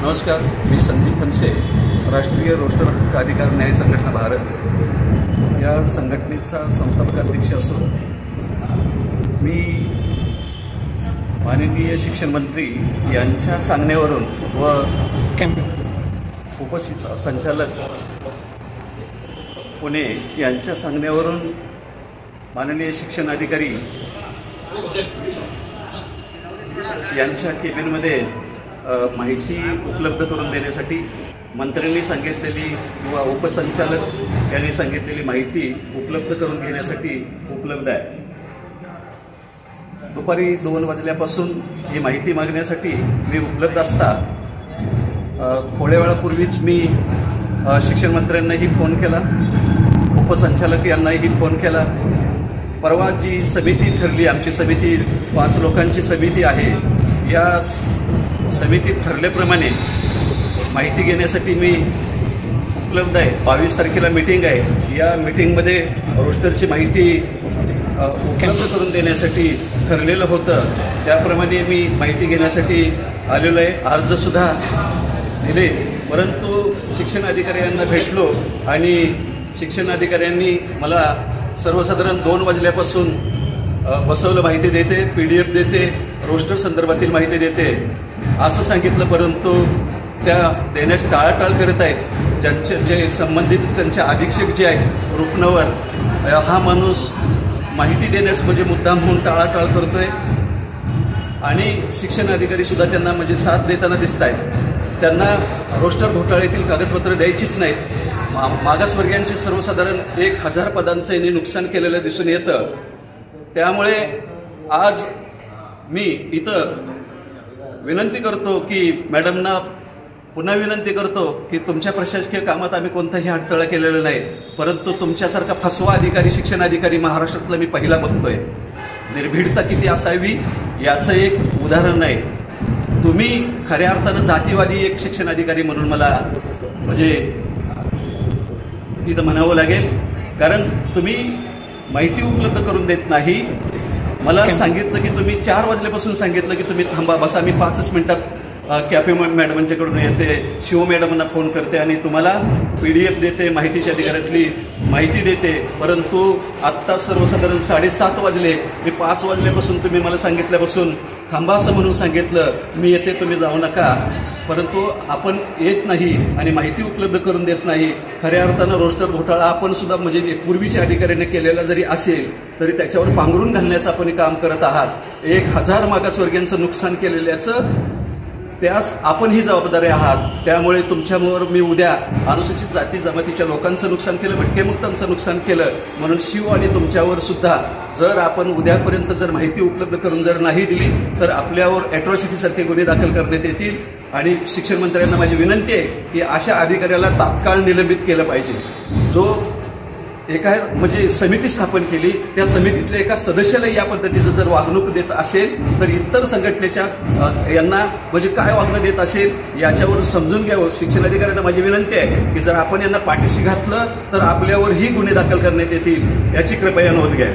नमस्कार, मी संदीप फणसे, राष्ट्रीय रोस्टर हक्क अधिकार न्याय संघटना भारत या संघटनेचा संस्थापक अध्यक्ष असून मी माननीय शिक्षण मंत्री यांच्या सांगण्यावरून व उपस्थित संचालक पुणे यांच्या सांगण्यावरून माननीय शिक्षण अधिकारी यांच्या केबिनमध्ये माहिती उपलब्ध करून देण्यासाठी मंत्र्यांनी सांगितलेली किंवा उपसंचालक यांनी सांगितलेली माहिती उपलब्ध करून घेण्यासाठी उपलब्ध आहे. दुपारी 2 वाजल्यापासून ही माहिती मागण्यासाठी मी उपलब्ध असता थोड्या वेळापूर्वीच मी शिक्षण मंत्र्यांनाही फोन केला, उपसंचालक यांनाही फोन केला. परवा जी समिती ठरली, आमची समिती 5 लोकांची समिती आहे, या समितीत ठरल्याप्रमाणे माहिती घेण्यासाठी मी उपलब्ध आहे. 22 तारखेला मीटिंग आहे. या मीटिंगमध्ये रोस्टरची माहिती उपलब्ध करून देण्यासाठी ठरलेलं होतं. त्याप्रमाणे मी माहिती घेण्यासाठी आलेलो आहे. अर्जसुद्धा दिले, परंतु शिक्षण अधिकाऱ्यांना भेटलो आणि शिक्षण अधिकाऱ्यांनी मला सर्वसाधारण 2 वाजल्यापासून बसवलं, माहिती देते, PDF देते, रोस्टर संदर्भातील माहिती देते असं सांगितलं. परंतु त्या देण्याची टाळाटाळ करत आहेत. ज्यांचे जे संबंधित त्यांचे अधीक्षक जे आहेत रुग्णवर, हा माणूस माहिती देण्यास म्हणजे मुद्दाम म्हणून टाळाटाळ करतोय आणि शिक्षण अधिकारी सुद्धा त्यांना म्हणजे साथ देताना दिसत आहेत. त्यांना रोस्टर घोटाळ्यातील कागदपत्र द्यायचीच नाहीत. मागासवर्गीयांचे सर्वसाधारण 1000 पदांचं यांनी नुकसान केलेलं दिसून येतं. त्यामुळे आज मी इथं विनंती करतो की मॅडमना पुन्हा विनंती करतो की तुमच्या प्रशासकीय कामात आम्ही कोणताही अडथळा केलेला नाही, परंतु तुमच्यासारखा फसवा अधिकारी, शिक्षण अधिकारी महाराष्ट्रातला मी पहिला बघतोय. निर्भीडता किती असावी याचं एक उदाहरण आहे. तुम्ही खऱ्या अर्थानं जातीवादी एक शिक्षण अधिकारी म्हणून मला म्हणजे इथं म्हणावं लागेल, कारण तुम्ही माहिती उपलब्ध करून देत नाही. मला सांगितलं की तुम्ही 4 वाजल्यापासून सांगितलं की तुम्ही थांबा, बसा, मी 5 मिनिटात कॅफे मॅडमांच्याकडून येते, शिव मॅडमांना फोन करते आणि तुम्हाला PDF देते, माहितीच्या अधिकारातली माहिती देते. परंतु आत्ता सर्वसाधारण 7:30 वाजले. मी 5 वाजल्यापासून तुम्ही मला सांगितल्यापासून थांबा असं म्हणून सांगितलं, मी येते, तुम्ही जाऊ नका. परंतु आपण येत नाही आणि माहिती उपलब्ध करून देत नाही. खऱ्या अर्थानं रोस्टर घोटाळा आपण सुद्धा म्हणजे पूर्वीच्या अधिकाऱ्याने केलेला जरी असेल तरी त्याच्यावर पांघरून घालण्याचं आपण काम करत आहात. 1000 मागासवर्गीयांचं नुकसान केलेल्याचं त्यास आपणही जबाबदारी आहात. त्यामुळे तुमच्यामुळे मी उद्या अनुसूचित जाती जमातीच्या लोकांचं नुकसान केलं, भटकेमुक्तांचं नुकसान केलं, म्हणून शिव आणि तुमच्यावर सुद्धा जर आपण उद्यापर्यंत जर माहिती उपलब्ध करून जर नाही दिली तर आपल्यावर अॅट्रॉसिटीसारखे गुन्हे दाखल करण्यात येतील. आणि शिक्षण मंत्र्यांना माझी विनंती आहे की अशा अधिकाऱ्याला तात्काळ निलंबित केलं पाहिजे. जो एका म्हणजे समिती स्थापन केली, त्या समितीतल्या एका सदस्याला या पद्धतीचं जर वागणूक देत असेल तर इतर संघटनेच्या यांना म्हणजे काय वागणूक देत असेल याच्यावर समजून घ्यावं. शिक्षण अधिकाऱ्यांना माझी विनंती आहे की जर आपण यांना पाठीशी घातलं तर आपल्यावरही गुन्हे दाखल करण्यात येतील, याची कृपया नोंद घ्या.